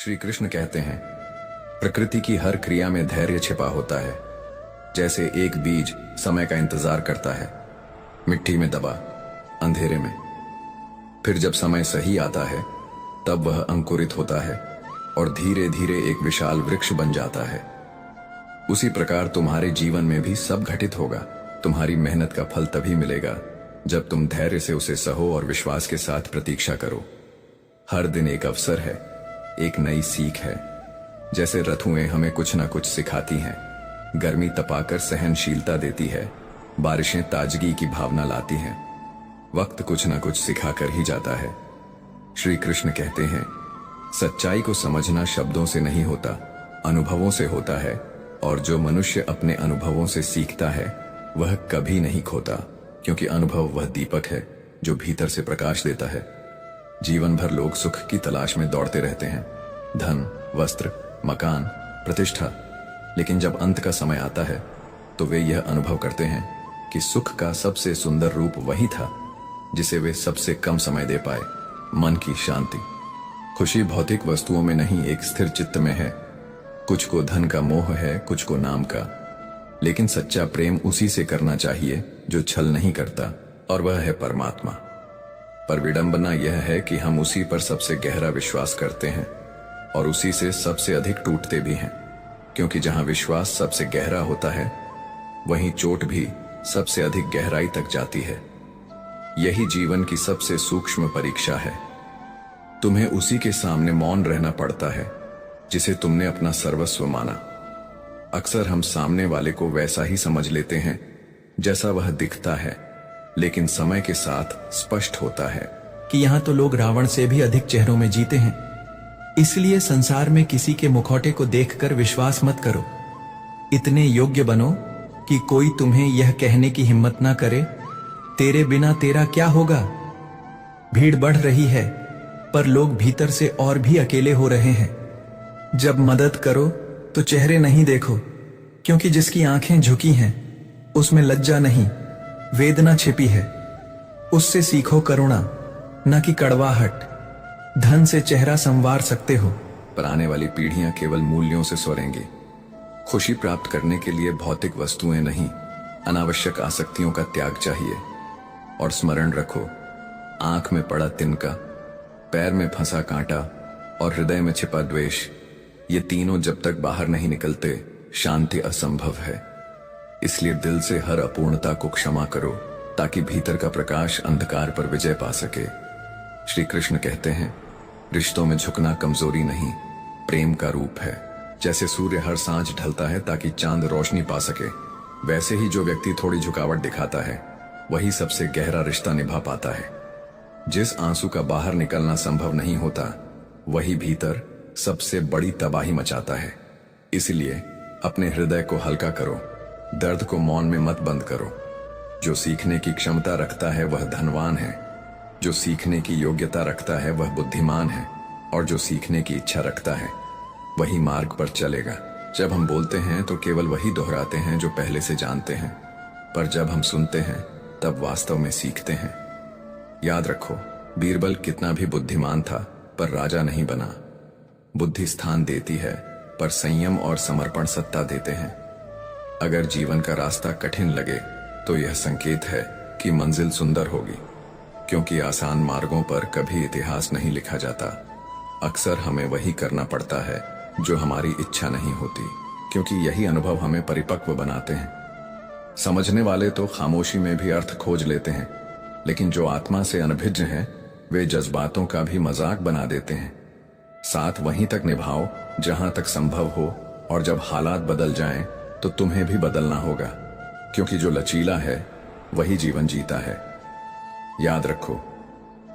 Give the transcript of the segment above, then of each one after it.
श्री कृष्ण कहते हैं, प्रकृति की हर क्रिया में धैर्य छिपा होता है। जैसे एक बीज समय का इंतजार करता है, मिट्टी में दबा, अंधेरे में। फिर जब समय सही आता है तब वह अंकुरित होता है और धीरे धीरे एक विशाल वृक्ष बन जाता है। उसी प्रकार तुम्हारे जीवन में भी सब घटित होगा। तुम्हारी मेहनत का फल तभी मिलेगा जब तुम धैर्य से उसे सहो और विश्वास के साथ प्रतीक्षा करो। हर दिन एक अवसर है, एक नई सीख है। जैसे ऋतुएं हमें कुछ ना कुछ सिखाती हैं। गर्मी तपाकर सहनशीलता देती है, बारिशें ताजगी की भावना लाती हैं। वक्त कुछ ना कुछ सिखाकर ही जाता है। श्री कृष्ण कहते हैं, सच्चाई को समझना शब्दों से नहीं होता, अनुभवों से होता है। और जो मनुष्य अपने अनुभवों से सीखता है वह कभी नहीं खोता, क्योंकि अनुभव वह दीपक है जो भीतर से प्रकाश देता है। जीवन भर लोग सुख की तलाश में दौड़ते रहते हैं, धन, वस्त्र, मकान, प्रतिष्ठा। लेकिन जब अंत का समय आता है तो वे यह अनुभव करते हैं कि सुख का सबसे सुंदर रूप वही था जिसे वे सबसे कम समय दे पाए, मन की शांति। खुशी भौतिक वस्तुओं में नहीं, एक स्थिर चित्त में है। कुछ को धन का मोह है, कुछ को नाम का, लेकिन सच्चा प्रेम उसी से करना चाहिए जो छल नहीं करता, और वह है परमात्मा। पर विडंबना यह है कि हम उसी पर सबसे गहरा विश्वास करते हैं और उसी से सबसे अधिक टूटते भी हैं, क्योंकि जहां विश्वास सबसे गहरा होता है वहीं चोट भी सबसे अधिक गहराई तक जाती है। यही जीवन की सबसे सूक्ष्म परीक्षा है। तुम्हें उसी के सामने मौन रहना पड़ता है जिसे तुमने अपना सर्वस्व माना। अक्सर हम सामने वाले को वैसा ही समझ लेते हैं जैसा वह दिखता है, लेकिन समय के साथ स्पष्ट होता है कि यहाँ तो लोग रावण से भी अधिक चेहरों में जीते हैं। इसलिए संसार में किसी के मुखौटे को देखकर विश्वास मत करो। इतने योग्य बनो कि कोई तुम्हें यह कहने की हिम्मत ना करे, तेरे बिना तेरा क्या होगा। भीड़ बढ़ रही है पर लोग भीतर से और भी अकेले हो रहे हैं। जब मदद करो तो चेहरे नहीं देखो, क्योंकि जिसकी आंखें झुकी हैं उसमें लज्जा नहीं, वेदना छिपी है। उससे सीखो करुणा, न कि कड़वाहट। धन से चेहरा संवार सकते हो, पर आने वाली पीढ़ियां केवल मूल्यों से स्वरेंगी। खुशी प्राप्त करने के लिए भौतिक वस्तुएं नहीं, अनावश्यक आसक्तियों का त्याग चाहिए। और स्मरण रखो, आंख में पड़ा तिनका, पैर में फंसा कांटा और हृदय में छिपा द्वेष, ये तीनों जब तक बाहर नहीं निकलते शांति असंभव है। इसलिए दिल से हर अपूर्णता को क्षमा करो ताकि भीतर का प्रकाश अंधकार पर विजय पा सके। श्री कृष्ण कहते हैं, रिश्तों में झुकना कमजोरी नहीं, प्रेम का रूप है। जैसे सूर्य हर सांझ ढलता है ताकि चांद रोशनी पा सके, वैसे ही जो व्यक्ति थोड़ी झुकावट दिखाता है वही सबसे गहरा रिश्ता निभा पाता है। जिस आंसू का बाहर निकलना संभव नहीं होता वही भीतर सबसे बड़ी तबाही मचाता है। इसलिए अपने हृदय को हल्का करो, दर्द को मौन में मत बंद करो। जो सीखने की क्षमता रखता है वह धनवान है, जो सीखने की योग्यता रखता है वह बुद्धिमान है, और जो सीखने की इच्छा रखता है वही मार्ग पर चलेगा। जब हम बोलते हैं तो केवल वही दोहराते हैं जो पहले से जानते हैं, पर जब हम सुनते हैं तब वास्तव में सीखते हैं। याद रखो, बीरबल कितना भी बुद्धिमान था पर राजा नहीं बना। बुद्धि स्थान देती है पर संयम और समर्पण सत्ता देते हैं। अगर जीवन का रास्ता कठिन लगे तो यह संकेत है कि मंजिल सुंदर होगी, क्योंकि आसान मार्गों पर कभी इतिहास नहीं लिखा जाता। अक्सर हमें वही करना पड़ता है जो हमारी इच्छा नहीं होती, क्योंकि यही अनुभव हमें परिपक्व बनाते हैं। समझने वाले तो खामोशी में भी अर्थ खोज लेते हैं, लेकिन जो आत्मा से अनभिज्ञ हैं वे जज्बातों का भी मजाक बना देते हैं। साथ वहीं तक निभाओ जहां तक संभव हो, और जब हालात बदल जाएं तो तुम्हें भी बदलना होगा, क्योंकि जो लचीला है वही जीवन जीता है। याद रखो,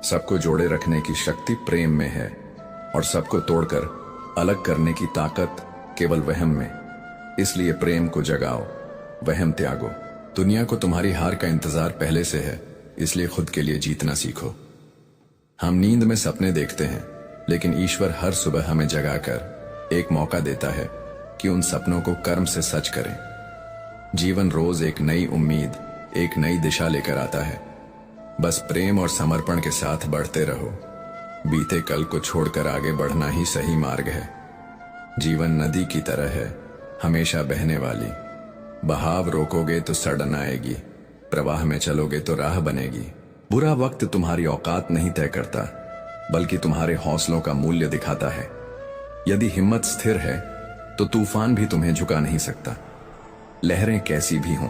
सबको जोड़े रखने की शक्ति प्रेम में है, और सबको तोड़कर अलग करने की ताकत केवल वहम में। इसलिए प्रेम को जगाओ, वहम त्यागो। दुनिया को तुम्हारी हार का इंतजार पहले से है, इसलिए खुद के लिए जीतना सीखो। हम नींद में सपने देखते हैं, लेकिन ईश्वर हर सुबह हमें जगाकर एक मौका देता है कि उन सपनों को कर्म से सच करें। जीवन रोज एक नई उम्मीद, एक नई दिशा लेकर आता है। बस प्रेम और समर्पण के साथ बढ़ते रहो। बीते कल को छोड़कर आगे बढ़ना ही सही मार्ग है। जीवन नदी की तरह है, हमेशा बहने वाली। बहाव रोकोगे तो सड़न आएगी, प्रवाह में चलोगे तो राह बनेगी। बुरा वक्त तुम्हारी औकात नहीं तय करता, बल्कि तुम्हारे हौसलों का मूल्य दिखाता है। यदि हिम्मत स्थिर है तो तूफान भी तुम्हें झुका नहीं सकता। लहरें कैसी भी हों,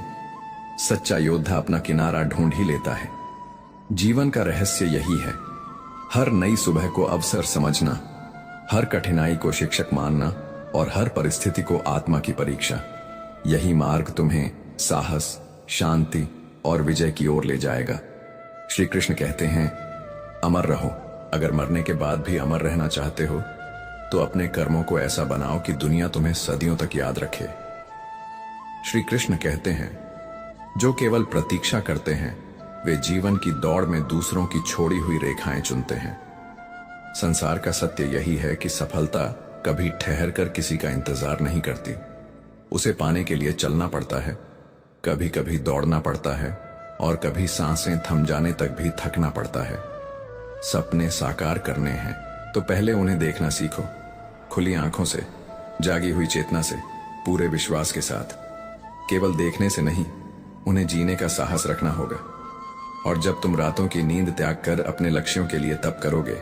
सच्चा योद्धा अपना किनारा ढूंढ ही लेता है। जीवन का रहस्य यही है, हर नई सुबह को अवसर समझना, हर कठिनाई को शिक्षक मानना और हर परिस्थिति को आत्मा की परीक्षा। यही मार्ग तुम्हें साहस, शांति और विजय की ओर ले जाएगा। श्री कृष्ण कहते हैं, अमर रहो। अगर मरने के बाद भी अमर रहना चाहते हो तो अपने कर्मों को ऐसा बनाओ कि दुनिया तुम्हें सदियों तक याद रखे। श्री कृष्ण कहते हैं, जो केवल प्रतीक्षा करते हैं वे जीवन की दौड़ में दूसरों की छोड़ी हुई रेखाएं चुनते हैं। संसार का सत्य यही है कि सफलता कभी ठहर कर किसी का इंतजार नहीं करती। उसे पाने के लिए चलना पड़ता है, कभी कभी दौड़ना पड़ता है और कभी सांसें थम जाने तक भी थकना पड़ता है। सपने साकार करने हैं तो पहले उन्हें देखना सीखो, खुली आंखों से, जागी हुई चेतना से, पूरे विश्वास के साथ। केवल देखने से नहीं, उन्हें जीने का साहस रखना होगा। और जब तुम रातों की नींद त्याग कर अपने लक्ष्यों के लिए तप करोगे,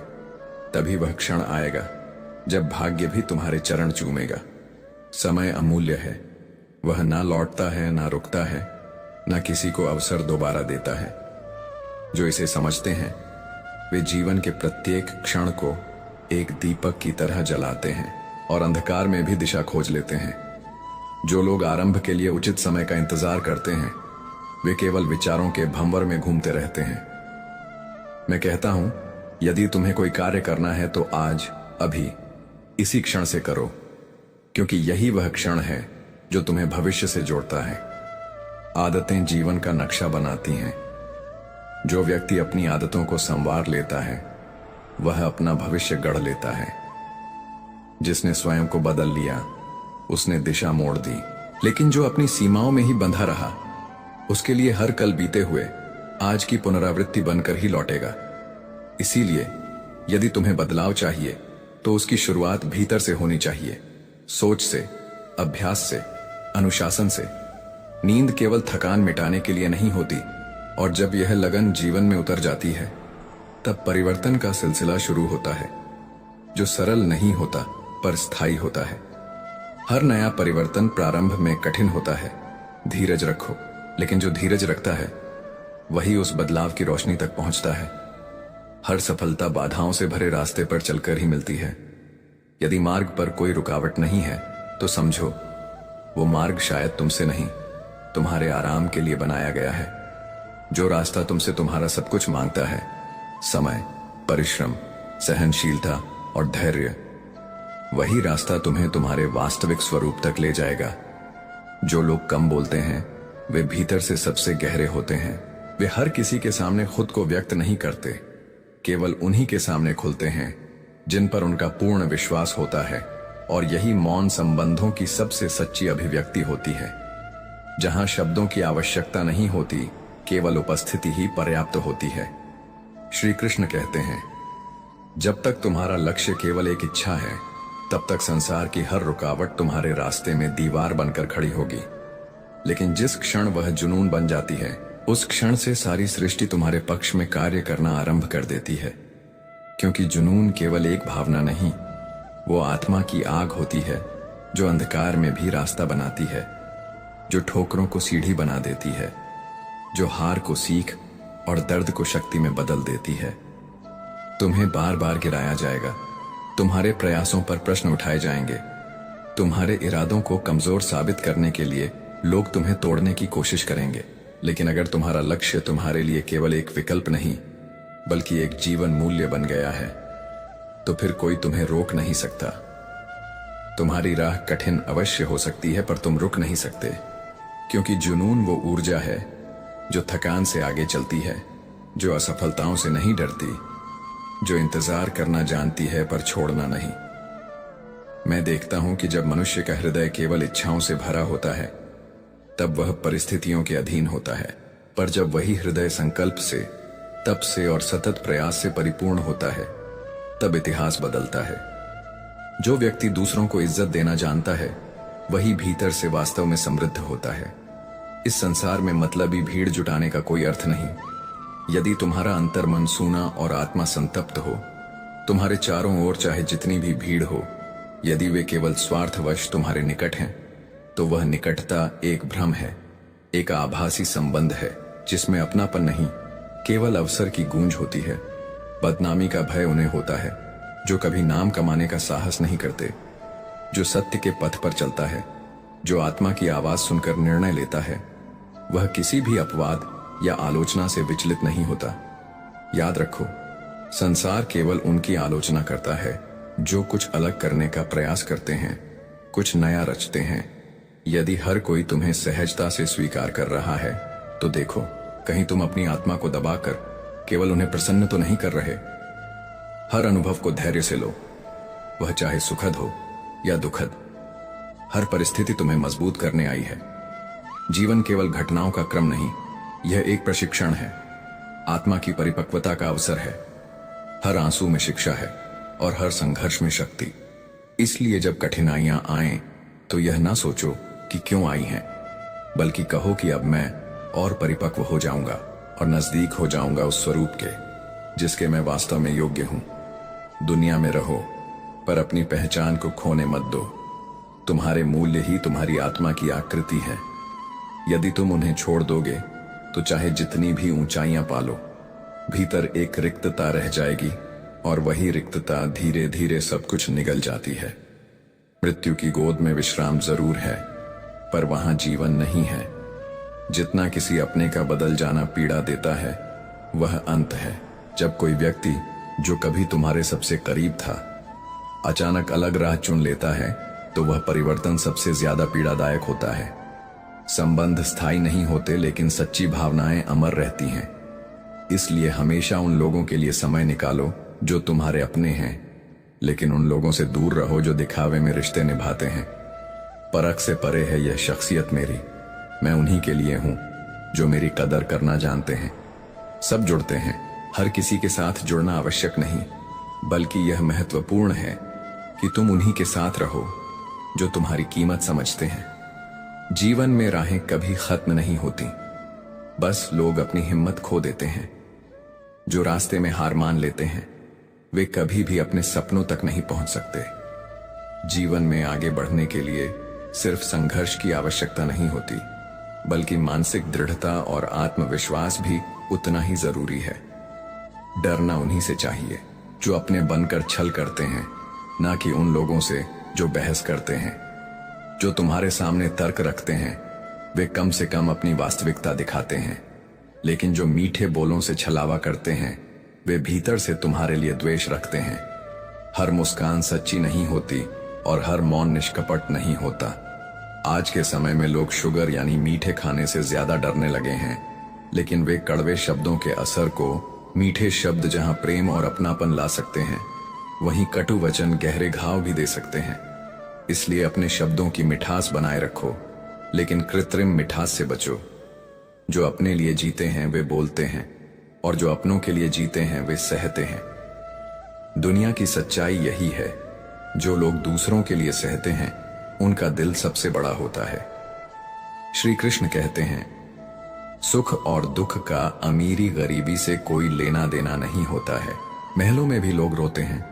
तभी वह क्षण आएगा जब भाग्य भी तुम्हारे चरण चूमेगा। समय अमूल्य है, वह ना लौटता है, ना रुकता है, ना किसी को अवसर दोबारा देता है। जो इसे समझते हैं वे जीवन के प्रत्येक क्षण को एक दीपक की तरह जलाते हैं और अंधकार में भी दिशा खोज लेते हैं। जो लोग आरंभ के लिए उचित समय का इंतजार करते हैं वे केवल विचारों के भंवर में घूमते रहते हैं। मैं कहता हूं, यदि तुम्हें कोई कार्य करना है तो आज, अभी, इसी क्षण से करो, क्योंकि यही वह क्षण है जो तुम्हें भविष्य से जोड़ता है। आदतें जीवन का नक्शा बनाती हैं। जो व्यक्ति अपनी आदतों को संवार लेता है वह अपना भविष्य गढ़ लेता है। जिसने स्वयं को बदल लिया उसने दिशा मोड़ दी, लेकिन जो अपनी सीमाओं में ही बंधा रहा उसके लिए हर कल बीते हुए आज की पुनरावृत्ति बनकर ही लौटेगा। इसीलिए यदि तुम्हें बदलाव चाहिए तो उसकी शुरुआत भीतर से होनी चाहिए, सोच से, अभ्यास से, अनुशासन से। नींद केवल थकान मिटाने के लिए नहीं होती, और जब यह लगन जीवन में उतर जाती है तब परिवर्तन का सिलसिला शुरू होता है, जो सरल नहीं होता पर स्थायी होता है। हर नया परिवर्तन प्रारंभ में कठिन होता है। धीरज रखो, लेकिन जो धीरज रखता है वही उस बदलाव की रोशनी तक पहुंचता है। हर सफलता बाधाओं से भरे रास्ते पर चलकर ही मिलती है। यदि मार्ग पर कोई रुकावट नहीं है तो समझो वो मार्ग शायद तुमसे नहीं, तुम्हारे आराम के लिए बनाया गया है। जो रास्ता तुमसे तुम्हारा सब कुछ मांगता है, समय, परिश्रम, सहनशीलता और धैर्य, वही रास्ता तुम्हें तुम्हारे वास्तविक स्वरूप तक ले जाएगा। जो लोग कम बोलते हैं वे भीतर से सबसे गहरे होते हैं। वे हर किसी के सामने खुद को व्यक्त नहीं करते, केवल उन्हीं के सामने खुलते हैं जिन पर उनका पूर्ण विश्वास होता है। और यही मौन संबंधों की सबसे सच्ची अभिव्यक्ति होती है। जहां शब्दों की आवश्यकता नहीं होती, केवल उपस्थिति ही पर्याप्त होती है। श्री कृष्ण कहते हैं, जब तक तुम्हारा लक्ष्य केवल एक इच्छा है तब तक संसार की हर रुकावट तुम्हारे रास्ते में दीवार बनकर खड़ी होगी। लेकिन जिस क्षण वह जुनून बन जाती है, उस क्षण से सारी सृष्टि तुम्हारे पक्ष में कार्य करना आरंभ कर देती है। क्योंकि जुनून केवल एक भावना नहीं, वो आत्मा की आग होती है जो अंधकार में भी रास्ता बनाती है, जो ठोकरों को सीढ़ी बना देती है, जो हार को सीख और दर्द को शक्ति में बदल देती है। तुम्हें बार बार गिराया जाएगा, तुम्हारे प्रयासों पर प्रश्न उठाए जाएंगे, तुम्हारे इरादों को कमजोर साबित करने के लिए लोग तुम्हें तोड़ने की कोशिश करेंगे। लेकिन अगर तुम्हारा लक्ष्य तुम्हारे लिए केवल एक विकल्प नहीं बल्कि एक जीवन मूल्य बन गया है, तो फिर कोई तुम्हें रोक नहीं सकता। तुम्हारी राह कठिन अवश्य हो सकती है पर तुम रुक नहीं सकते, क्योंकि जुनून वो ऊर्जा है जो थकान से आगे चलती है, जो असफलताओं से नहीं डरती, जो इंतजार करना जानती है पर छोड़ना नहीं। मैं देखता हूं कि जब मनुष्य का हृदय केवल इच्छाओं से भरा होता है तब वह परिस्थितियों के अधीन होता है, पर जब वही हृदय संकल्प से, तप से और सतत प्रयास से परिपूर्ण होता है तब इतिहास बदलता है। जो व्यक्ति दूसरों को इज्जत देना जानता है वही भीतर से वास्तव में समृद्ध होता है। इस संसार में मतलबी भीड़ जुटाने का कोई अर्थ नहीं। यदि तुम्हारा अंतर्मन सूना और आत्मा संतप्त हो, तुम्हारे चारों ओर चाहे जितनी भी भीड़ हो, यदि वे केवल स्वार्थवश तुम्हारे निकट हैं, तो वह निकटता एक भ्रम है, एक आभासी संबंध है जिसमें अपनापन नहीं, केवल अवसर की गूंज होती है। बदनामी का भय उन्हें होता है जो कभी नाम कमाने का साहस नहीं करते, जो सत्य के पथ पर चलता है, जो आत्मा की आवाज सुनकर निर्णय लेता है। वह किसी भी अपवाद या आलोचना से विचलित नहीं होता। याद रखो, संसार केवल उनकी आलोचना करता है जो कुछ अलग करने का प्रयास करते हैं, कुछ नया रचते हैं। यदि हर कोई तुम्हें सहजता से स्वीकार कर रहा है तो देखो, कहीं तुम अपनी आत्मा को दबाकर केवल उन्हें प्रसन्न तो नहीं कर रहे। हर अनुभव को धैर्य से लो, वह चाहे सुखद हो या दुखद। हर परिस्थिति तुम्हें मजबूत करने आई है। जीवन केवल घटनाओं का क्रम नहीं, यह एक प्रशिक्षण है, आत्मा की परिपक्वता का अवसर है। हर आंसू में शिक्षा है और हर संघर्ष में शक्ति। इसलिए जब कठिनाइयां आएं तो यह ना सोचो कि क्यों आई हैं, बल्कि कहो कि अब मैं और परिपक्व हो जाऊंगा और नजदीक हो जाऊंगा उस स्वरूप के जिसके मैं वास्तव में योग्य हूं। दुनिया में रहो पर अपनी पहचान को खोने मत दो। तुम्हारे मूल्य ही तुम्हारी आत्मा की आकृति है। यदि तुम उन्हें छोड़ दोगे तो चाहे जितनी भी ऊंचाइयां पालो, भीतर एक रिक्तता रह जाएगी और वही रिक्तता धीरे धीरे सब कुछ निगल जाती है। मृत्यु की गोद में विश्राम जरूर है, पर वहां जीवन नहीं है। जितना किसी अपने का बदल जाना पीड़ा देता है, वह अंत है। जब कोई व्यक्ति जो कभी तुम्हारे सबसे करीब था अचानक अलग राह चुन लेता है, तो वह परिवर्तन सबसे ज्यादा पीड़ादायक होता है। संबंध स्थायी नहीं होते, लेकिन सच्ची भावनाएं अमर रहती हैं। इसलिए हमेशा उन लोगों के लिए समय निकालो जो तुम्हारे अपने हैं, लेकिन उन लोगों से दूर रहो जो दिखावे में रिश्ते निभाते हैं। परख से परे है यह शख्सियत मेरी। मैं उन्हीं के लिए हूं जो मेरी कदर करना जानते हैं। सब जुड़ते हैं, हर किसी के साथ जुड़ना आवश्यक नहीं, बल्कि यह महत्वपूर्ण है कि तुम उन्हीं के साथ रहो जो तुम्हारी कीमत समझते हैं। जीवन में राहें कभी खत्म नहीं होती, बस लोग अपनी हिम्मत खो देते हैं। जो रास्ते में हार मान लेते हैं वे कभी भी अपने सपनों तक नहीं पहुंच सकते। जीवन में आगे बढ़ने के लिए सिर्फ संघर्ष की आवश्यकता नहीं होती, बल्कि मानसिक दृढ़ता और आत्मविश्वास भी उतना ही जरूरी है। डरना उन्हीं से चाहिए जो अपने बनकर छल करते हैं, ना कि उन लोगों से जो बहस करते हैं। जो तुम्हारे सामने तर्क रखते हैं वे कम से कम अपनी वास्तविकता दिखाते हैं, लेकिन जो मीठे बोलों से छलावा करते हैं वे भीतर से तुम्हारे लिए द्वेष रखते हैं। हर मुस्कान सच्ची नहीं होती और हर मौन निष्कपट नहीं होता। आज के समय में लोग शुगर यानी मीठे खाने से ज्यादा डरने लगे हैं, लेकिन वे कड़वे शब्दों के असर को मीठे शब्द जहां प्रेम और अपनापन ला सकते हैं, वहीं कटु वचन गहरे घाव भी दे सकते हैं। इसलिए अपने शब्दों की मिठास बनाए रखो, लेकिन कृत्रिम मिठास से बचो। जो अपने लिए जीते हैं वे बोलते हैं, और जो अपनों के लिए जीते हैं वे सहते हैं। दुनिया की सच्चाई यही है, जो लोग दूसरों के लिए सहते हैं उनका दिल सबसे बड़ा होता है। श्री कृष्ण कहते हैं, सुख और दुख का अमीरी गरीबी से कोई लेना देना नहीं होता है। महलों में भी लोग रोते हैं,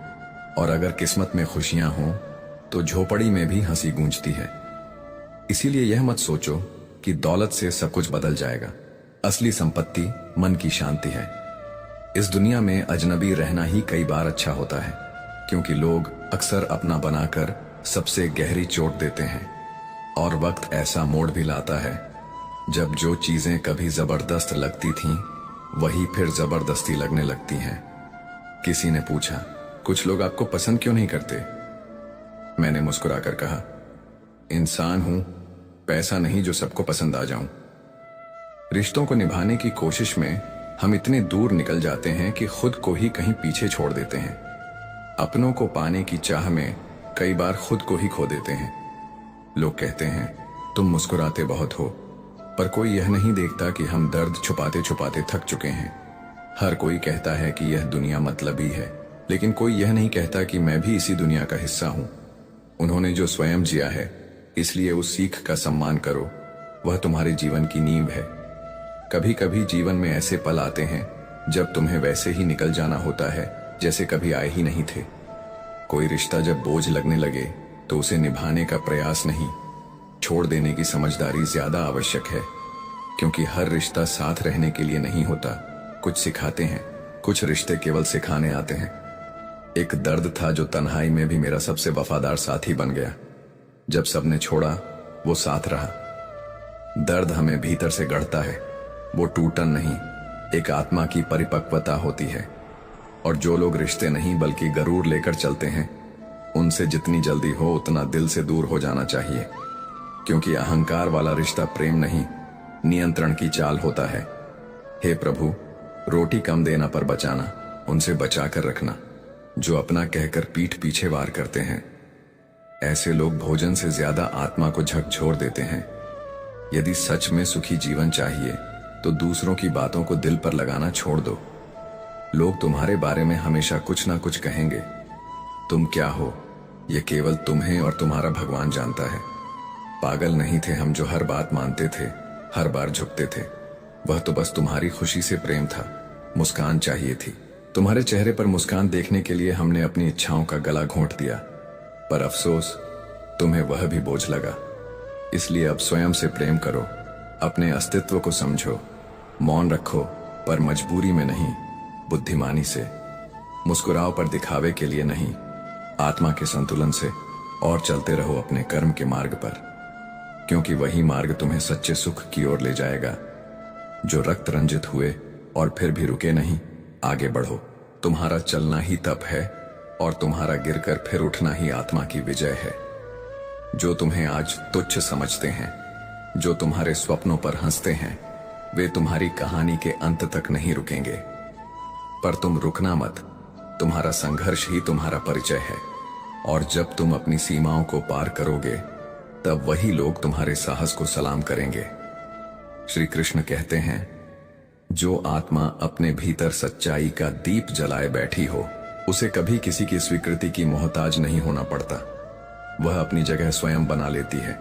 और अगर किस्मत में खुशियां हों तो झोपड़ी में भी हंसी गूंजती है। इसीलिए यह मत सोचो कि दौलत से सब कुछ बदल जाएगा। असली संपत्ति मन की शांति है। इस दुनिया में अजनबी रहना ही कई बार अच्छा होता है, क्योंकि लोग अक्सर अपना बनाकर सबसे गहरी चोट देते हैं। और वक्त ऐसा मोड़ भी लाता है जब जो चीजें कभी जबरदस्त लगती थीं वही फिर जबरदस्ती लगने लगती हैं। किसी ने पूछा, कुछ लोग आपको पसंद क्यों नहीं करते? मैंने मुस्कुराकर कहा, इंसान हूं, पैसा नहीं जो सबको पसंद आ जाऊं। रिश्तों को निभाने की कोशिश में हम इतने दूर निकल जाते हैं कि खुद को ही कहीं पीछे छोड़ देते हैं। अपनों को पाने की चाह में कई बार खुद को ही खो देते हैं। लोग कहते हैं, तुम मुस्कुराते बहुत हो, पर कोई यह नहीं देखता कि हम दर्द छुपाते छुपाते थक चुके हैं। हर कोई कहता है कि यह दुनिया मतलबी है, लेकिन कोई यह नहीं कहता कि मैं भी इसी दुनिया का हिस्सा हूं। उन्होंने जो स्वयं जिया है, इसलिए उस सीख का सम्मान करो। वह तुम्हारे जीवन की नींव है। कभी कभी जीवन में ऐसे पल आते हैं जब तुम्हें वैसे ही निकल जाना होता है जैसे कभी आए ही नहीं थे। कोई रिश्ता जब बोझ लगने लगे तो उसे निभाने का प्रयास नहीं, छोड़ देने की समझदारी ज्यादा आवश्यक है। क्योंकि हर रिश्ता साथ रहने के लिए नहीं होता। कुछ सिखाते हैं, कुछ रिश्ते केवल सिखाने आते हैं। एक दर्द था जो तन्हाई में भी मेरा सबसे वफादार साथी बन गया। जब सबने छोड़ा, वो साथ रहा। दर्द हमें भीतर से गढ़ता है, वो टूटन नहीं, एक आत्मा की परिपक्वता होती है। और जो लोग रिश्ते नहीं बल्कि गरूर लेकर चलते हैं, उनसे जितनी जल्दी हो उतना दिल से दूर हो जाना चाहिए। क्योंकि अहंकार वाला रिश्ता प्रेम नहीं, नियंत्रण की चाल होता है। हे प्रभु, रोटी कम देना पर बचाना, उनसे बचा कर रखना जो अपना कहकर पीठ पीछे वार करते हैं। ऐसे लोग भोजन से ज्यादा आत्मा को झकझोर देते हैं। यदि सच में सुखी जीवन चाहिए तो दूसरों की बातों को दिल पर लगाना छोड़ दो। लोग तुम्हारे बारे में हमेशा कुछ ना कुछ कहेंगे। तुम क्या हो, यह केवल तुम्हें और तुम्हारा भगवान जानता है। पागल नहीं थे हम जो हर बात मानते थे, हर बार झुकते थे। वह तो बस तुम्हारी खुशी से प्रेम था। मुस्कान चाहिए थी। तुम्हारे चेहरे पर मुस्कान देखने के लिए हमने अपनी इच्छाओं का गला घोंट दिया। पर अफसोस, तुम्हें वह भी बोझ लगा। इसलिए अब स्वयं से प्रेम करो, अपने अस्तित्व को समझो, मौन रखो, पर मजबूरी में नहीं, बुद्धिमानी से। मुस्कुराओ पर दिखावे के लिए नहीं, आत्मा के संतुलन से। और चलते रहो अपने कर्म के मार्ग पर, क्योंकि वही मार्ग तुम्हें सच्चे सुख की ओर ले जाएगा। जो रक्त रंजित हुए और फिर भी रुके नहीं, आगे बढ़ो। तुम्हारा चलना ही तप है और तुम्हारा गिरकर फिर उठना ही आत्मा की विजय है। जो तुम्हें आज तुच्छ समझते हैं, जो तुम्हारे स्वप्नों पर हंसते हैं, वे तुम्हारी कहानी के अंत तक नहीं रुकेंगे। पर तुम रुकना मत, तुम्हारा संघर्ष ही तुम्हारा परिचय है। और जब तुम अपनी सीमाओं को पार करोगे, तब वही लोग तुम्हारे साहस को सलाम करेंगे। श्री कृष्ण कहते हैं, जो आत्मा अपने भीतर सच्चाई का दीप जलाए बैठी हो, उसे कभी किसी की स्वीकृति की मोहताज नहीं होना पड़ता। वह अपनी जगह स्वयं बना लेती है,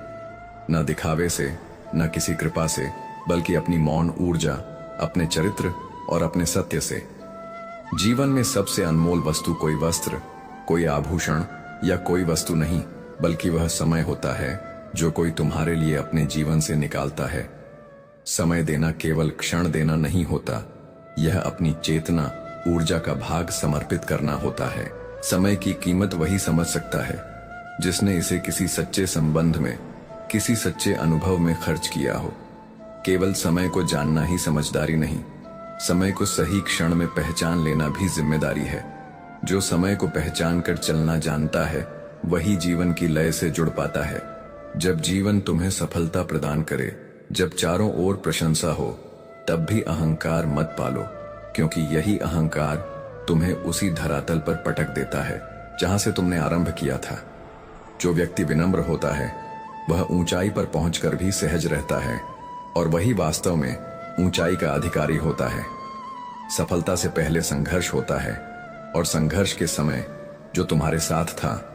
न दिखावे से, न किसी कृपा से, बल्कि अपनी मौन ऊर्जा, अपने चरित्र और अपने सत्य से। जीवन में सबसे अनमोल वस्तु कोई वस्त्र, कोई आभूषण या कोई वस्तु नहीं, बल्कि वह समय होता है जो कोई तुम्हारे लिए अपने जीवन से निकालता है। समय देना केवल क्षण देना नहीं होता, यह अपनी चेतना, ऊर्जा का भाग समर्पित करना होता है। समय की कीमत वही समझ सकता है जिसने इसे किसी सच्चे संबंध में, किसी सच्चे अनुभव में खर्च किया हो। केवल समय को जानना ही समझदारी नहीं, समय को सही क्षण में पहचान लेना भी जिम्मेदारी है। जो समय को पहचान कर चलना जानता है, वही जीवन की लय से जुड़ पाता है। जब जीवन तुम्हें सफलता प्रदान करे, जब चारों ओर प्रशंसा हो, तब भी अहंकार मत पालो, क्योंकि यही अहंकार तुम्हें उसी धरातल पर पटक देता है जहां से तुमने आरंभ किया था। जो व्यक्ति विनम्र होता है, वह ऊंचाई पर पहुंचकर भी सहज रहता है, और वही वास्तव में ऊंचाई का अधिकारी होता है। सफलता से पहले संघर्ष होता है, और संघर्ष के समय जो तुम्हारे साथ था,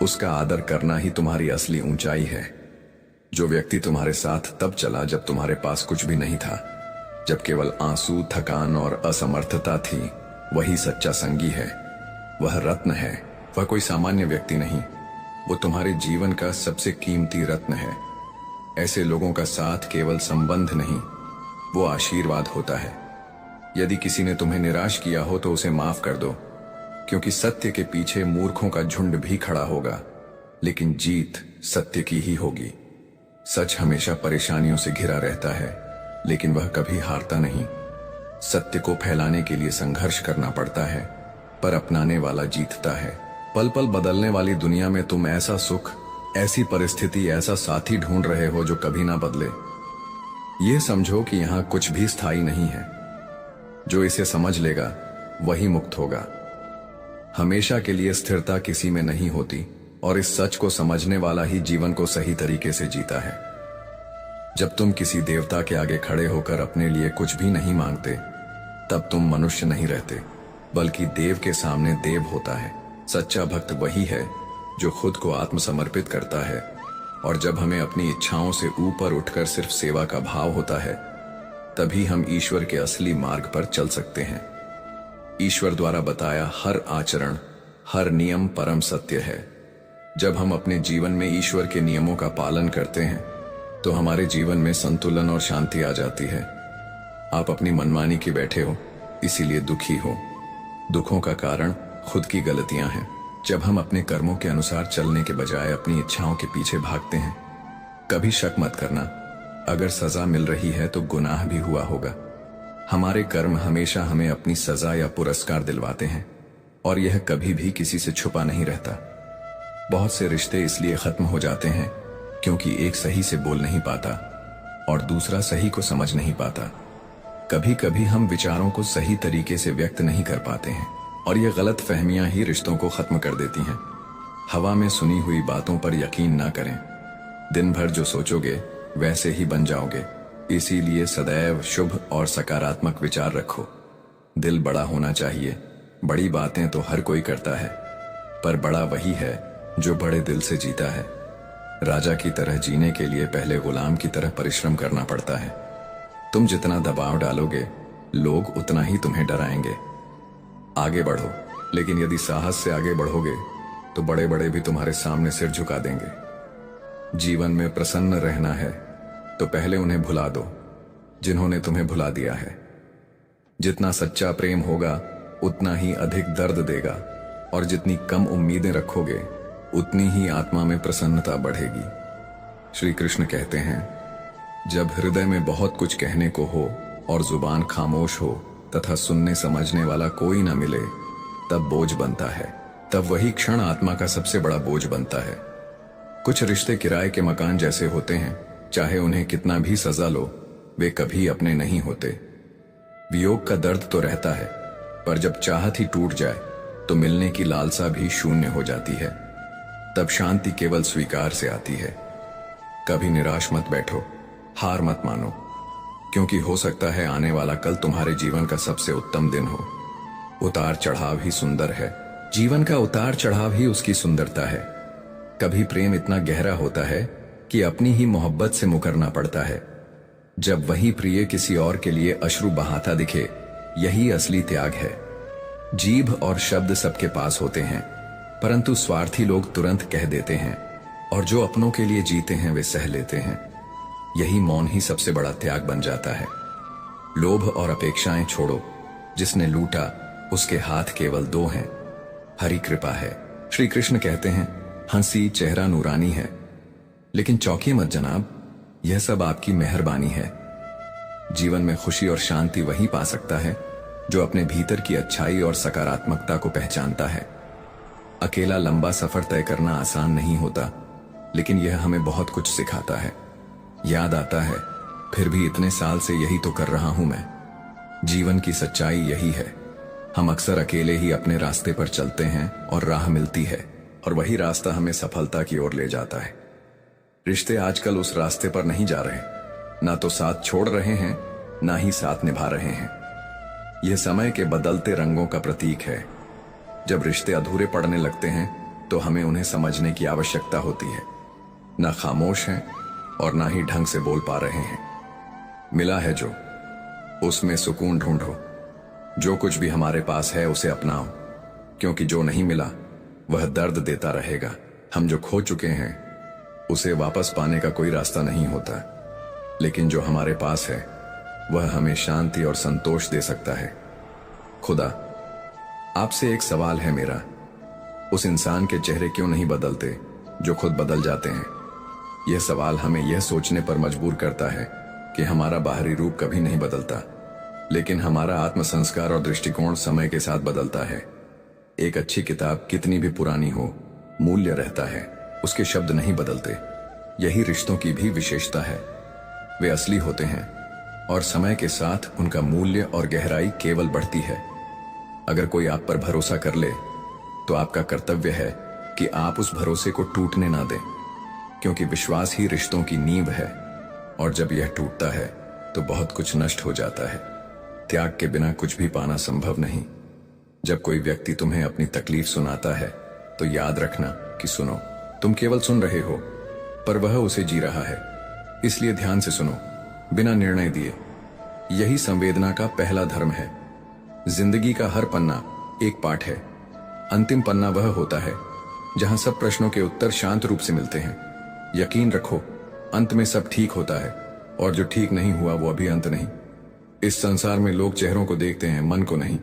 उसका आदर करना ही तुम्हारी असली ऊंचाई है। जो व्यक्ति तुम्हारे साथ तब चला जब तुम्हारे पास कुछ भी नहीं था, जब केवल आंसू, थकान और असमर्थता थी, वही सच्चा संगी है। वह रत्न है, वह कोई सामान्य व्यक्ति नहीं, वो तुम्हारे जीवन का सबसे कीमती रत्न है। ऐसे लोगों का साथ केवल संबंध नहीं, वो आशीर्वाद होता है। यदि किसी ने तुम्हें निराश किया हो तो उसे माफ कर दो, क्योंकि सत्य के पीछे मूर्खों का झुंड भी खड़ा होगा, लेकिन जीत सत्य की ही होगी। सच हमेशा परेशानियों से घिरा रहता है, लेकिन वह कभी हारता नहीं। सत्य को फैलाने के लिए संघर्ष करना पड़ता है, पर अपनाने वाला जीतता है। पल पल बदलने वाली दुनिया में तुम ऐसा सुख, ऐसी परिस्थिति, ऐसा साथी ढूंढ रहे हो जो कभी ना बदले। ये समझो कि यहां कुछ भी स्थायी नहीं है। जो इसे समझ लेगा वही मुक्त होगा। हमेशा के लिए स्थिरता किसी में नहीं होती, और इस सच को समझने वाला ही जीवन को सही तरीके से जीता है। जब तुम किसी देवता के आगे खड़े होकर अपने लिए कुछ भी नहीं मांगते, तब तुम मनुष्य नहीं रहते। बल्कि देव के सामने देव होता है। सच्चा भक्त वही है जो खुद को आत्मसमर्पित करता है, और जब हमें अपनी इच्छाओं से ऊपर उठकर सिर्फ सेवा का भाव होता है, तभी हम ईश्वर के असली मार्ग पर चल सकते हैं। ईश्वर द्वारा बताया हर आचरण, हर नियम परम सत्य है। जब हम अपने जीवन में ईश्वर के नियमों का पालन करते हैं तो हमारे जीवन में संतुलन और शांति आ जाती है। आप अपनी मनमानी की बैठे हो, इसीलिए दुखी हो। दुखों का कारण खुद की गलतियां हैं। जब हम अपने कर्मों के अनुसार चलने के बजाय अपनी इच्छाओं के पीछे भागते हैं, कभी शक मत करना, अगर सजा मिल रही है तो गुनाह भी हुआ होगा। हमारे कर्म हमेशा हमें अपनी सजा या पुरस्कार दिलवाते हैं, और यह कभी भी किसी से छुपा नहीं रहता। बहुत से रिश्ते इसलिए खत्म हो जाते हैं क्योंकि एक सही से बोल नहीं पाता और दूसरा सही को समझ नहीं पाता। कभी कभी हम विचारों को सही तरीके से व्यक्त नहीं कर पाते हैं, और ये गलत फहमियां ही रिश्तों को खत्म कर देती हैं। हवा में सुनी हुई बातों पर यकीन ना करें। दिन भर जो सोचोगे वैसे ही बन जाओगे। इसीलिए सदैव शुभ और सकारात्मक विचार रखो। दिल बड़ा होना चाहिए। बड़ी बातें तो हर कोई करता है, पर बड़ा वही है जो बड़े दिल से जीता है। राजा की तरह जीने के लिए पहले गुलाम की तरह परिश्रम करना पड़ता है। तुम जितना दबाव डालोगे, लोग उतना ही तुम्हें डराएंगे। आगे बढ़ो, लेकिन यदि साहस से आगे बढ़ोगे तो बड़े बड़े भी तुम्हारे सामने सिर झुका देंगे। जीवन में प्रसन्न रहना है तो पहले उन्हें भुला दो जिन्होंने तुम्हें भुला दिया है। जितना सच्चा प्रेम होगा उतना ही अधिक दर्द देगा, और जितनी कम उम्मीदें रखोगे उतनी ही आत्मा में प्रसन्नता बढ़ेगी। श्री कृष्ण कहते हैं, जब हृदय में बहुत कुछ कहने को हो और जुबान खामोश हो तथा सुनने समझने वाला कोई ना मिले, तब बोझ बनता है। तब वही क्षण आत्मा का सबसे बड़ा बोझ बनता है। कुछ रिश्ते किराए के मकान जैसे होते हैं, चाहे उन्हें कितना भी सजा लो, वे कभी अपने नहीं होते। वियोग का दर्द तो रहता है, पर जब चाहत ही टूट जाए तो मिलने की लालसा भी शून्य हो जाती है। तब शांति केवल स्वीकार से आती है। कभी निराश मत बैठो, हार मत मानो, क्योंकि हो सकता है आने वाला कल तुम्हारे जीवन का सबसे उत्तम दिन हो। उतार चढ़ाव ही सुंदर है। जीवन का उतार चढ़ाव ही उसकी सुंदरता है। कभी प्रेम इतना गहरा होता है कि अपनी ही मोहब्बत से मुकरना पड़ता है। जब वही प्रिय किसी और के लिए अश्रु बहाता दिखे, यही असली त्याग है। जीभ और शब्द सबके पास होते हैं, परंतु स्वार्थी लोग तुरंत कह देते हैं, और जो अपनों के लिए जीते हैं वे सह लेते हैं। यही मौन ही सबसे बड़ा त्याग बन जाता है। लोभ और अपेक्षाएं छोड़ो। जिसने लूटा उसके हाथ केवल दो हैं, हरि कृपा है। श्री कृष्ण कहते हैं, हंसी चेहरा नूरानी है, लेकिन चौंकिए मत जनाब, यह सब आपकी मेहरबानी है। जीवन में खुशी और शांति वही पा सकता है जो अपने भीतर की अच्छाई और सकारात्मकता को पहचानता है। अकेला लंबा सफर तय करना आसान नहीं होता, लेकिन यह हमें बहुत कुछ सिखाता है। याद आता है, फिर भी इतने साल से यही तो कर रहा हूं मैं। जीवन की सच्चाई यही है। हम अक्सर अकेले ही अपने रास्ते पर चलते हैं और राह मिलती है, और वही रास्ता हमें सफलता की ओर ले जाता है। रिश्ते आजकल उस रास्ते पर नहीं जा रहे, ना तो साथ छोड़ रहे हैं, ना ही साथ निभा रहे हैं। यह समय के बदलते रंगों का प्रतीक है। जब रिश्ते अधूरे पड़ने लगते हैं तो हमें उन्हें समझने की आवश्यकता होती है। ना खामोश हैं और ना ही ढंग से बोल पा रहे हैं। मिला है जो, उसमें सुकून ढूंढो। जो कुछ भी हमारे पास है उसे अपनाओ, क्योंकि जो नहीं मिला वह दर्द देता रहेगा। हम जो खो चुके हैं उसे वापस पाने का कोई रास्ता नहीं होता, लेकिन जो हमारे पास है वह हमें शांति और संतोष दे सकता है। खुदा, आपसे एक सवाल है मेरा, उस इंसान के चेहरे क्यों नहीं बदलते जो खुद बदल जाते हैं? यह सवाल हमें यह सोचने पर मजबूर करता है कि हमारा बाहरी रूप कभी नहीं बदलता, लेकिन हमारा आत्म संस्कार और दृष्टिकोण समय के साथ बदलता है। एक अच्छी किताब कितनी भी पुरानी हो, मूल्य रहता है, उसके शब्द नहीं बदलते। यही रिश्तों की भी विशेषता है। वे असली होते हैं और समय के साथ उनका मूल्य और गहराई केवल बढ़ती है। अगर कोई आप पर भरोसा कर ले तो आपका कर्तव्य है कि आप उस भरोसे को टूटने ना दें, क्योंकि विश्वास ही रिश्तों की नींव है, और जब यह टूटता है तो बहुत कुछ नष्ट हो जाता है। त्याग के बिना कुछ भी पाना संभव नहीं। जब कोई व्यक्ति तुम्हें अपनी तकलीफ सुनाता है तो याद रखना कि सुनो, तुम केवल सुन रहे हो, पर वह उसे जी रहा है। इसलिए ध्यान से सुनो, बिना निर्णय दिए। यही संवेदना का पहला धर्म है। जिंदगी का हर पन्ना एक पाठ है। अंतिम पन्ना वह होता है जहां सब प्रश्नों के उत्तर शांत रूप से मिलते हैं। यकीन रखो, अंत में सब ठीक होता है, और जो ठीक नहीं हुआ वो अभी अंत नहीं। इस संसार में लोग चेहरों को देखते हैं, मन को नहीं।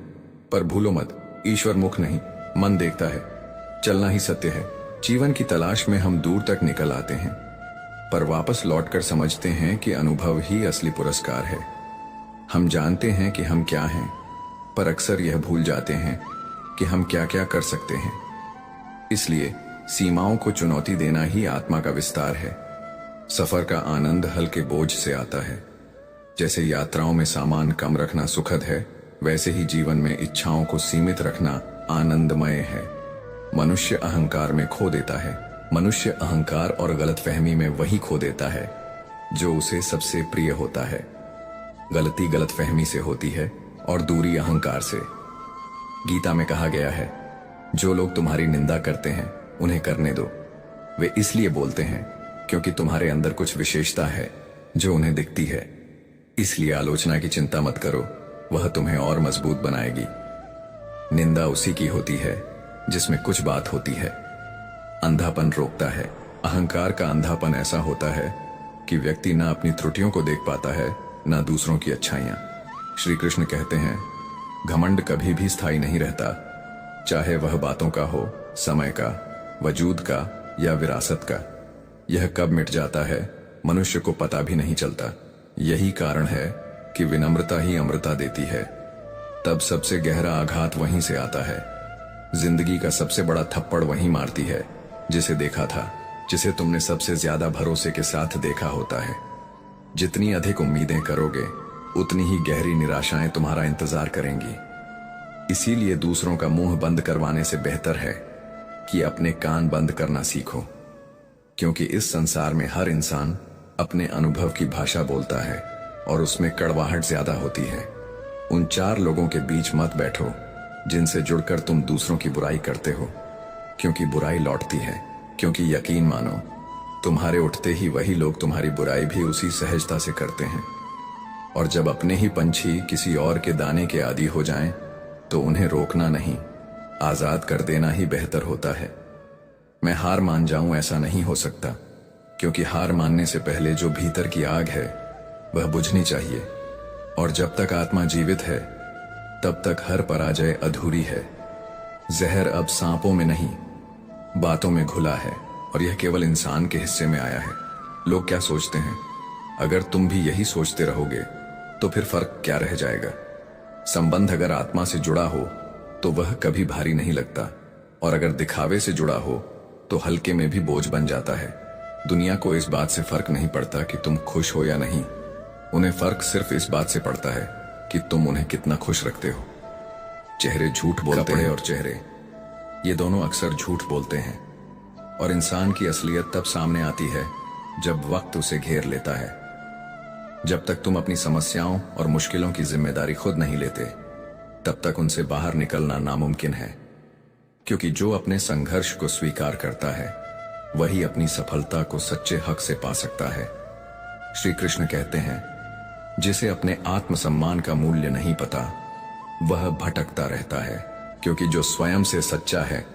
पर भूलो मत, ईश्वर मुख नहीं, मन देखता है। चलना ही सत्य है। जीवन की तलाश में हम दूर तक निकल आते हैं, पर वापस लौटकर समझते हैं कि अनुभव ही असली पुरस्कार है। हम जानते हैं कि हम क्या हैं, पर अक्सर यह भूल जाते हैं कि हम क्या क्या कर सकते हैं। इसलिए सीमाओं को चुनौती देना ही आत्मा का विस्तार है। सफर का आनंद हल्के बोझ से आता है। जैसे यात्राओं में सामान कम रखना सुखद है, वैसे ही जीवन में इच्छाओं को सीमित रखना आनंदमय है। मनुष्य अहंकार में खो देता है। मनुष्य अहंकार और गलतफहमी में वही खो देता है जो उसे सबसे प्रिय होता है। गलती गलतफहमी से होती है और दूरी अहंकार से। गीता में कहा गया है, जो लोग तुम्हारी निंदा करते हैं उन्हें करने दो। वे इसलिए बोलते हैं क्योंकि तुम्हारे अंदर कुछ विशेषता है जो उन्हें दिखती है। इसलिए आलोचना की चिंता मत करो, वह तुम्हें और मजबूत बनाएगी। निंदा उसी की होती है जिसमें कुछ बात होती है। अंधापन रोकता है। अहंकार का अंधापन ऐसा होता है कि व्यक्ति ना अपनी त्रुटियों को देख पाता है, ना दूसरों की अच्छाइयां। श्री कृष्ण कहते हैं, घमंड कभी भी स्थायी नहीं रहता, चाहे वह बातों का हो, समय का, वजूद का या विरासत का। यह कब मिट जाता है मनुष्य को पता भी नहीं चलता। यही कारण है कि विनम्रता ही अमृता देती है। तब सबसे गहरा आघात वहीं से आता है। जिंदगी का सबसे बड़ा थप्पड़ वहीं मारती है जिसे देखा था, जिसे तुमने सबसे ज्यादा भरोसे के साथ देखा होता है। जितनी अधिक उम्मीदें करोगे उतनी ही गहरी निराशाएं तुम्हारा इंतजार करेंगी। इसीलिए दूसरों का मुंह बंद करवाने से बेहतर है कि अपने कान बंद करना सीखो, क्योंकि इस संसार में हर इंसान अपने अनुभव की भाषा बोलता है और उसमें कड़वाहट ज्यादा होती है। उन 4 लोगों के बीच मत बैठो जिनसे जुड़कर तुम दूसरों की बुराई करते हो, क्योंकि बुराई लौटती है। क्योंकि यकीन मानो, तुम्हारे उठते ही वही लोग तुम्हारी बुराई भी उसी सहजता से करते हैं। और जब अपने ही पंछी किसी और के दाने के आदी हो जाएं, तो उन्हें रोकना नहीं, आजाद कर देना ही बेहतर होता है। मैं हार मान जाऊं ऐसा नहीं हो सकता, क्योंकि हार मानने से पहले जो भीतर की आग है वह बुझनी चाहिए। और जब तक आत्मा जीवित है तब तक हर पराजय अधूरी है। जहर अब सांपों में नहीं, बातों में घुला है, और यह केवल इंसान के हिस्से में आया है। लोग क्या सोचते हैं? अगर तुम भी यही सोचते रहोगे तो फिर फर्क क्या रह जाएगा? संबंध अगर आत्मा से जुड़ा हो तो वह कभी भारी नहीं लगता, और अगर दिखावे से जुड़ा हो तो हल्के में भी बोझ बन जाता है। दुनिया को इस बात से फर्क नहीं पड़ता कि तुम खुश हो या नहीं। उन्हें फर्क सिर्फ इस बात से पड़ता है कि तुम उन्हें कितना खुश रखते हो। चेहरे झूठ बोलते हैं और चेहरे, ये दोनों अक्सर झूठ बोलते हैं। और इंसान की असलियत तब सामने आती है जब वक्त उसे घेर लेता है। जब तक तुम अपनी समस्याओं और मुश्किलों की जिम्मेदारी खुद नहीं लेते, तब तक उनसे बाहर निकलना नामुमकिन है। क्योंकि जो अपने संघर्ष को स्वीकार करता है वही अपनी सफलता को सच्चे हक से पा सकता है। श्री कृष्ण कहते हैं, जिसे अपने आत्मसम्मान का मूल्य नहीं पता वह भटकता रहता है, क्योंकि जो स्वयं से सच्चा है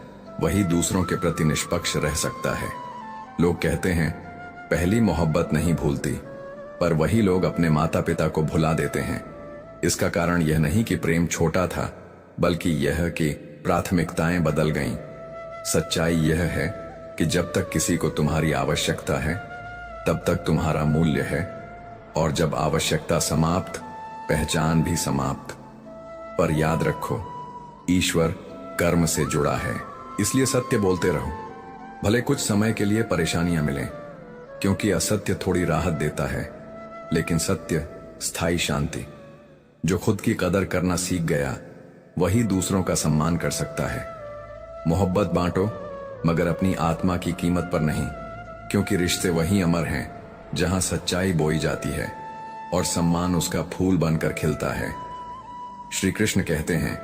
वही दूसरों के प्रति निष्पक्ष रह सकता है। लोग कहते हैं पहली मोहब्बत नहीं भूलती, पर वही लोग अपने माता पिता को भुला देते हैं। इसका कारण यह नहीं कि प्रेम छोटा था, बल्कि यह कि प्राथमिकताएं बदल गईं। सच्चाई यह है कि जब तक किसी को तुम्हारी आवश्यकता है तब तक तुम्हारा मूल्य है, और जब आवश्यकता समाप्त, पहचान भी समाप्त। पर याद रखो, ईश्वर कर्म से जुड़ा है, इसलिए सत्य बोलते रहो, भले कुछ समय के लिए परेशानियां मिलें। क्योंकि असत्य थोड़ी राहत देता है, लेकिन सत्य स्थायी शांति। जो खुद की कदर करना सीख गया वही दूसरों का सम्मान कर सकता है। मोहब्बत बांटो, मगर अपनी आत्मा की कीमत पर नहीं, क्योंकि रिश्ते वही अमर हैं जहां सच्चाई बोई जाती है और सम्मान उसका फूल बनकर खिलता है। श्री कृष्ण कहते हैं,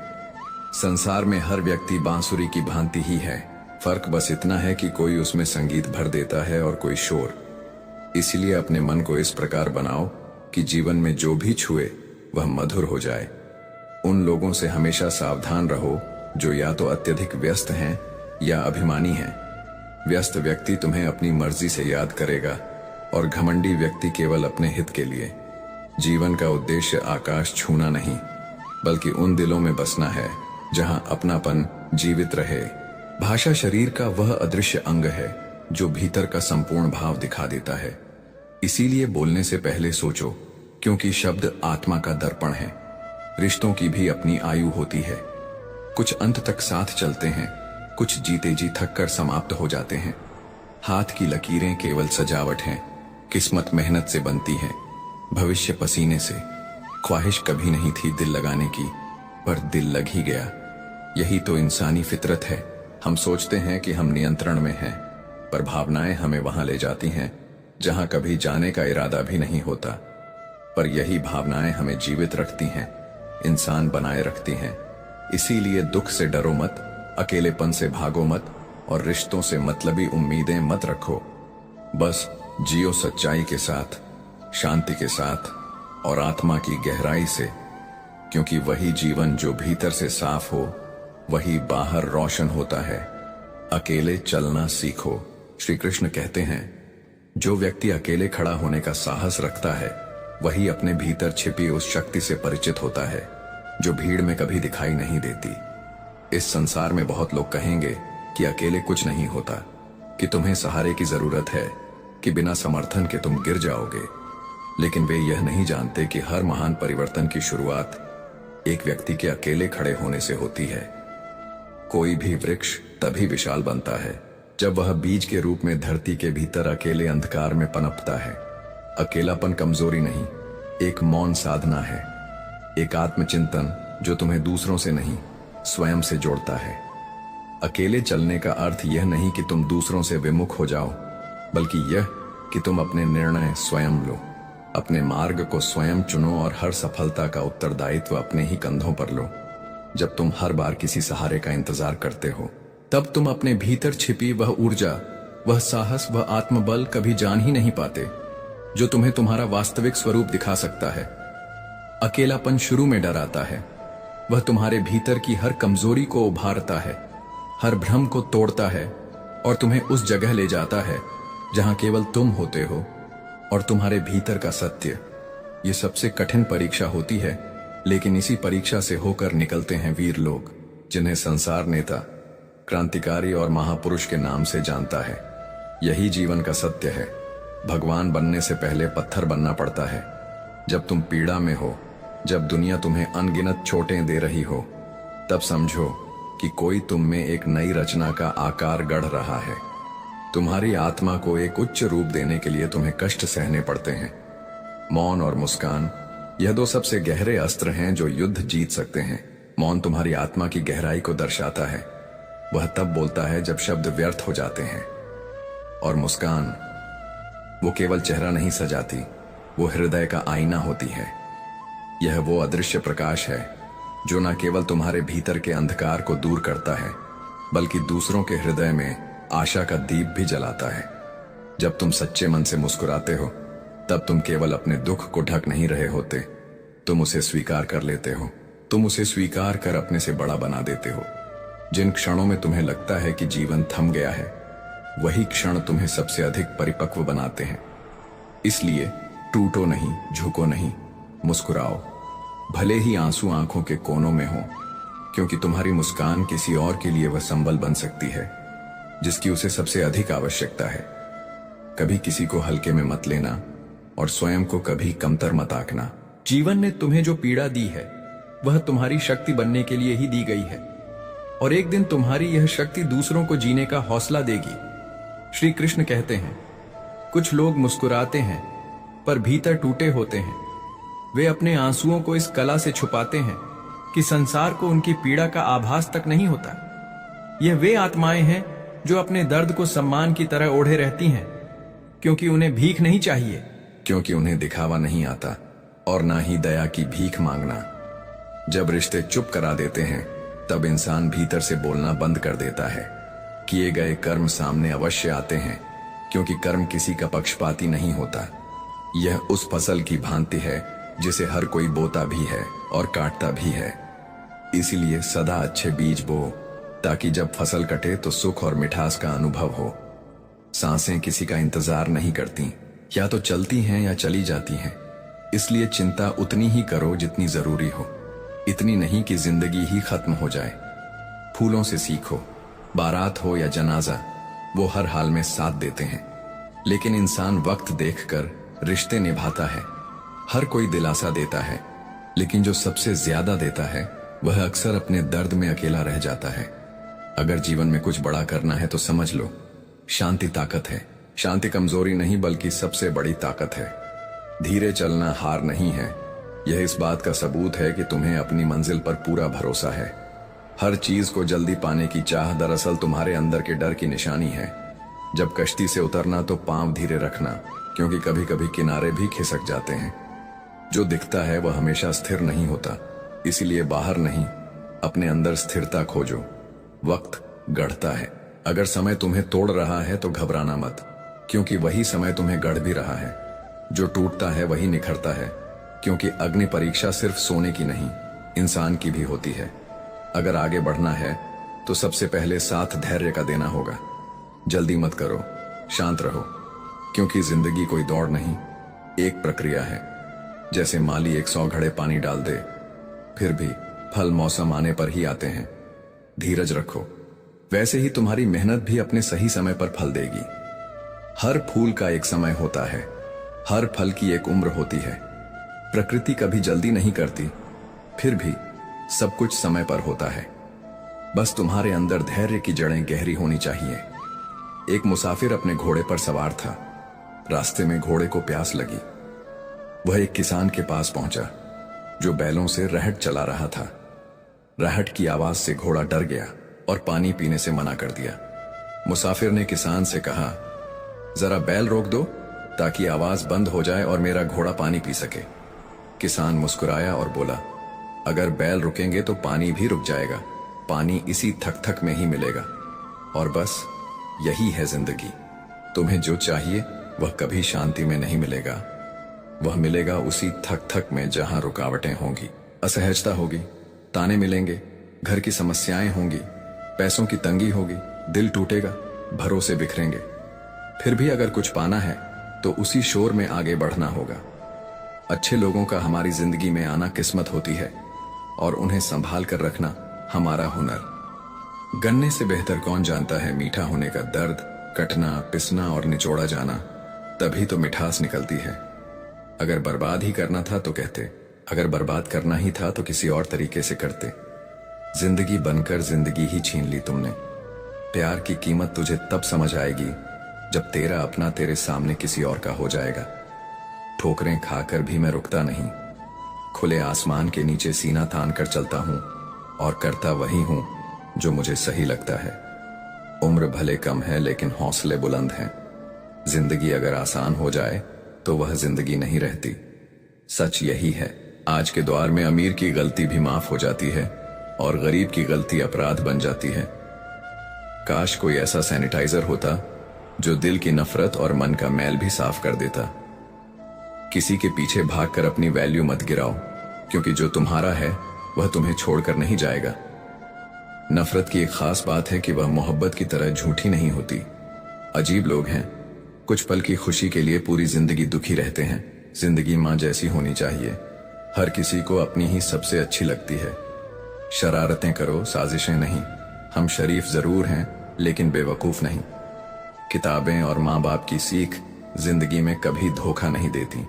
संसार में हर व्यक्ति बांसुरी की भांति ही है, फर्क बस इतना है कि कोई उसमें संगीत भर देता है और कोई शोर। इसलिए अपने मन को इस प्रकार बनाओ कि जीवन में जो भी छुए वह मधुर हो जाए। उन लोगों से हमेशा सावधान रहो जो या तो अत्यधिक व्यस्त हैं या अभिमानी हैं। व्यस्त व्यक्ति तुम्हें अपनी मर्जी से याद करेगा और घमंडी व्यक्ति केवल अपने हित के लिए। जीवन का उद्देश्य आकाश छूना नहीं, बल्कि उन दिलों में बसना है जहां अपनापन जीवित रहे। भाषा शरीर का वह अदृश्य अंग है जो भीतर का संपूर्ण भाव दिखा देता है। इसीलिए बोलने से पहले सोचो, क्योंकि शब्द आत्मा का दर्पण है। रिश्तों की भी अपनी आयु होती है। कुछ अंत तक साथ चलते हैं, कुछ जीते जी थक कर समाप्त हो जाते हैं। हाथ की लकीरें केवल सजावट हैं, किस्मत मेहनत से बनती है, भविष्य पसीने से। ख्वाहिश कभी नहीं थी दिल लगाने की, पर दिल लग ही गया। यही तो इंसानी फितरत है। हम सोचते हैं कि हम नियंत्रण में हैं, पर भावनाएं हमें वहां ले जाती हैं जहां कभी जाने का इरादा भी नहीं होता। पर यही भावनाएं हमें जीवित रखती हैं, इंसान बनाए रखती हैं। इसीलिए दुख से डरो मत, अकेलेपन से भागो मत, और रिश्तों से मतलबी उम्मीदें मत रखो। बस जियो सच्चाई के साथ, शांति के साथ और आत्मा की गहराई से, क्योंकि वही जीवन जो भीतर से साफ हो वही बाहर रोशन होता है। अकेले चलना सीखो। श्री कृष्ण कहते हैं, जो व्यक्ति अकेले खड़ा होने का साहस रखता है वही अपने भीतर छिपी उस शक्ति से परिचित होता है जो भीड़ में कभी दिखाई नहीं देती। इस संसार में बहुत लोग कहेंगे कि अकेले कुछ नहीं होता, कि तुम्हें सहारे की जरूरत है, कि बिना समर्थन के तुम गिर जाओगे। लेकिन वे यह नहीं जानते कि हर महान परिवर्तन की शुरुआत एक व्यक्ति के अकेले खड़े होने से होती है। कोई भी वृक्ष तभी विशाल बनता है जब वह बीज के रूप में धरती के भीतर अकेले अंधकार में पनपता है। अकेलापन कमजोरी नहीं, एक मौन साधना है, एक आत्मचिंतन जो तुम्हें दूसरों से नहीं स्वयं से जोड़ता है। अकेले चलने का अर्थ यह नहीं कि तुम दूसरों से विमुख हो जाओ, बल्कि यह कि तुम अपने निर्णय स्वयं लो, अपने मार्ग को स्वयं चुनो और हर सफलता का उत्तरदायित्व अपने ही कंधों पर लो। जब तुम हर बार किसी सहारे का इंतजार करते हो, तब तुम अपने भीतर छिपी वह ऊर्जा, वह साहस, वह आत्मबल कभी जान ही नहीं पाते जो तुम्हें तुम्हारा वास्तविक स्वरूप दिखा सकता है। अकेलापन शुरू में डराता है, वह तुम्हारे भीतर की हर कमजोरी को उभारता है, हर भ्रम को तोड़ता है और तुम्हें उस जगह ले जाता है जहां केवल तुम होते हो और तुम्हारे भीतर का सत्य। ये सबसे कठिन परीक्षा होती है, लेकिन इसी परीक्षा से होकर निकलते हैं वीर लोग, जिन्हें संसार नेता, क्रांतिकारी और महापुरुष के नाम से जानता है। यही जीवन का सत्य है। भगवान बनने से पहले पत्थर बनना पड़ता है। जब तुम पीड़ा में हो, जब दुनिया तुम्हें अनगिनत चोटें दे रही हो, तब समझो कि कोई तुम में एक नई रचना का आकार गढ़ रहा है। तुम्हारी आत्मा को एक उच्च रूप देने के लिए तुम्हें कष्ट सहने पड़ते हैं। मौन और मुस्कान, यह दो सबसे गहरे अस्त्र हैं जो युद्ध जीत सकते हैं। मौन तुम्हारी आत्मा की गहराई को दर्शाता है, वह तब बोलता है जब शब्द व्यर्थ हो जाते हैं। और मुस्कान, वो केवल चेहरा नहीं सजाती, वो हृदय का आईना होती है। यह वो अदृश्य प्रकाश है जो न केवल तुम्हारे भीतर के अंधकार को दूर करता है, बल्कि दूसरों के हृदय में आशा का दीप भी जलाता है। जब तुम सच्चे मन से मुस्कुराते हो, तब तुम केवल अपने दुख को ढक नहीं रहे होते, तुम उसे स्वीकार कर लेते हो। तुम उसे स्वीकार कर अपने से बड़ा बना देते हो। जिन क्षणों में तुम्हें लगता है कि जीवन थम गया है, वही क्षण तुम्हें सबसे अधिक परिपक्व बनाते हैं। इसलिए टूटो नहीं, झुको नहीं, मुस्कुराओ, भले ही आंसू आंखों के कोनों में हो, क्योंकि तुम्हारी मुस्कान किसी और के लिए वह संबल बन सकती है जिसकी उसे सबसे अधिक आवश्यकता है। कभी किसी को हल्के में मत लेना और स्वयं को कभी कमतर मत आंकना। जीवन ने तुम्हें जो पीड़ा दी है वह तुम्हारी शक्ति बनने के लिए ही दी गई है, और एक दिन तुम्हारी यह शक्ति दूसरों को जीने का हौसला देगी। श्री कृष्ण कहते हैं, कुछ लोग मुस्कुराते हैं पर भीतर टूटे होते हैं। वे अपने आंसुओं को इस कला से छुपाते हैं कि संसार को उनकी पीड़ा का आभास तक नहीं होता। यह वे आत्माएं हैं जो अपने दर्द को सम्मान की तरह ओढ़े रहती हैं, क्योंकि उन्हें भीख नहीं चाहिए, क्योंकि उन्हें दिखावा नहीं आता और ना ही दया की भीख मांगना। जब रिश्ते चुप करा देते हैं, तब इंसान भीतर से बोलना बंद कर देता है। किए गए कर्म सामने अवश्य आते हैं, क्योंकि कर्म किसी का पक्षपाती नहीं होता। यह उस फसल की भांति है जिसे हर कोई बोता भी है और काटता भी है। इसीलिए सदा अच्छे बीज बो, ताकि जब फसल कटे तो सुख और मिठास का अनुभव हो। सांसें किसी का इंतजार नहीं करती, या तो चलती हैं या चली जाती हैं। इसलिए चिंता उतनी ही करो जितनी जरूरी हो, इतनी नहीं कि जिंदगी ही खत्म हो जाए। फूलों से सीखो, बारात हो या जनाजा, वो हर हाल में साथ देते हैं। लेकिन इंसान वक्त देखकर रिश्ते निभाता है। हर कोई दिलासा देता है, लेकिन जो सबसे ज्यादा देता है वह अक्सर अपने दर्द में अकेला रह जाता है। अगर जीवन में कुछ बड़ा करना है तो समझ लो, शांति ताकत है। शांति कमजोरी नहीं बल्कि सबसे बड़ी ताकत है। धीरे चलना हार नहीं है, यह इस बात का सबूत है कि तुम्हें अपनी मंजिल पर पूरा भरोसा है। हर चीज को जल्दी पाने की चाह दरअसल तुम्हारे अंदर के डर की निशानी है। जब कश्ती से उतरना तो पांव धीरे रखना, क्योंकि कभी कभी किनारे भी खिसक जाते हैं। जो दिखता है वह हमेशा स्थिर नहीं होता, इसीलिए बाहर नहीं, अपने अंदर स्थिरता खोजो। वक्त गढ़ता है। अगर समय तुम्हें तोड़ रहा है तो घबराना मत, क्योंकि वही समय तुम्हें गढ़ भी रहा है। जो टूटता है वही निखरता है, क्योंकि अग्नि परीक्षा सिर्फ सोने की नहीं, इंसान की भी होती है। अगर आगे बढ़ना है तो सबसे पहले साथ धैर्य का देना होगा। जल्दी मत करो, शांत रहो, क्योंकि जिंदगी कोई दौड़ नहीं, एक प्रक्रिया है। जैसे माली 100 घड़े पानी डाल दे, फिर भी फल मौसम आने पर ही आते हैं। धीरज रखो, वैसे ही तुम्हारी मेहनत भी अपने सही समय पर फल देगी। हर फूल का एक समय होता है, हर फल की एक उम्र होती है। प्रकृति कभी जल्दी नहीं करती, फिर भी सब कुछ समय पर होता है। बस तुम्हारे अंदर धैर्य की जड़ें गहरी होनी चाहिए। एक मुसाफिर अपने घोड़े पर सवार था। रास्ते में घोड़े को प्यास लगी। वह एक किसान के पास पहुंचा, जो बैलों से रहट चला रहा था। रहट की आवाज से घोड़ा डर गया और पानी पीने से मना कर दिया। मुसाफिर ने किसान से कहा, जरा बैल रोक दो ताकि आवाज बंद हो जाए और मेरा घोड़ा पानी पी सके। किसान मुस्कुराया और बोला, अगर बैल रुकेंगे तो पानी भी रुक जाएगा। पानी इसी थक थक में ही मिलेगा। और बस यही है जिंदगी। तुम्हें जो चाहिए वह कभी शांति में नहीं मिलेगा, वह मिलेगा उसी थक थक में जहां रुकावटें होंगी, असहजता होगी, ताने मिलेंगे, घर की समस्याएं होंगी, पैसों की तंगी होगी, दिल टूटेगा, भरोसे बिखरेंगे। फिर भी अगर कुछ पाना है तो उसी शोर में आगे बढ़ना होगा। अच्छे लोगों का हमारी जिंदगी में आना किस्मत होती है, और उन्हें संभाल कर रखना हमारा हुनर। गन्ने से बेहतर कौन जानता है मीठा होने का दर्द, कटना, पिसना और निचोड़ा जाना, तभी तो मिठास निकलती है। अगर बर्बाद ही करना था तो कहते, अगर बर्बाद करना ही था तो किसी और तरीके से करते। जिंदगी बनकर जिंदगी ही छीन ली तुमने। प्यार की कीमत तुझे तब समझ आएगी जब तेरा अपना तेरे सामने किसी और का हो जाएगा। ठोकरें खाकर भी मैं रुकता नहीं, खुले आसमान के नीचे सीना तान कर चलता हूं, और करता वही हूं जो मुझे सही लगता है। उम्र भले कम है लेकिन हौसले बुलंद हैं। जिंदगी अगर आसान हो जाए तो वह जिंदगी नहीं रहती। सच यही है, आज के दौर में अमीर की गलती भी माफ हो जाती है और गरीब की गलती अपराध बन जाती है। काश कोई ऐसा सैनिटाइजर होता जो दिल की नफरत और मन का मैल भी साफ कर देता। किसी के पीछे भागकर अपनी वैल्यू मत गिराओ, क्योंकि जो तुम्हारा है वह तुम्हें छोड़कर नहीं जाएगा। नफरत की एक खास बात है कि वह मोहब्बत की तरह झूठी नहीं होती। अजीब लोग हैं, कुछ पल की खुशी के लिए पूरी जिंदगी दुखी रहते हैं। जिंदगी माँ जैसी होनी चाहिए, हर किसी को अपनी ही सबसे अच्छी लगती है। शरारतें करो, साजिशें नहीं। हम शरीफ जरूर हैं लेकिन बेवकूफ नहीं। किताबें और माँ बाप की सीख जिंदगी में कभी धोखा नहीं देती।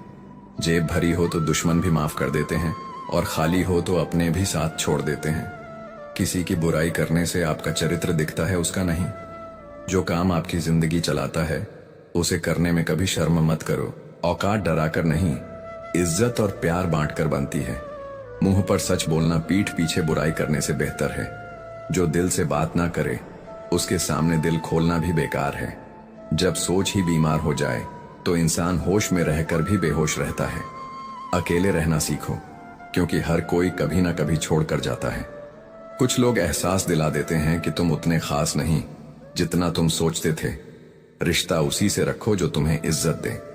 जेब भरी हो तो दुश्मन भी माफ कर देते हैं, और खाली हो तो अपने भी साथ छोड़ देते हैं। किसी की बुराई करने से आपका चरित्र दिखता है, उसका नहीं। जो काम आपकी जिंदगी चलाता है उसे करने में कभी शर्म मत करो। औकात डराकर नहीं, इज्जत और प्यार बांटकर बनती है। मुंह पर सच बोलना पीठ पीछे बुराई करने से बेहतर है। जो दिल से बात ना करे उसके सामने दिल खोलना भी बेकार है। जब सोच ही बीमार हो जाए तो इंसान होश में रहकर भी बेहोश रहता है। अकेले रहना सीखो, क्योंकि हर कोई कभी ना कभी छोड़कर जाता है। कुछ लोग एहसास दिला देते हैं कि तुम उतने खास नहीं जितना तुम सोचते थे। रिश्ता उसी से रखो जो तुम्हें इज्जत दे।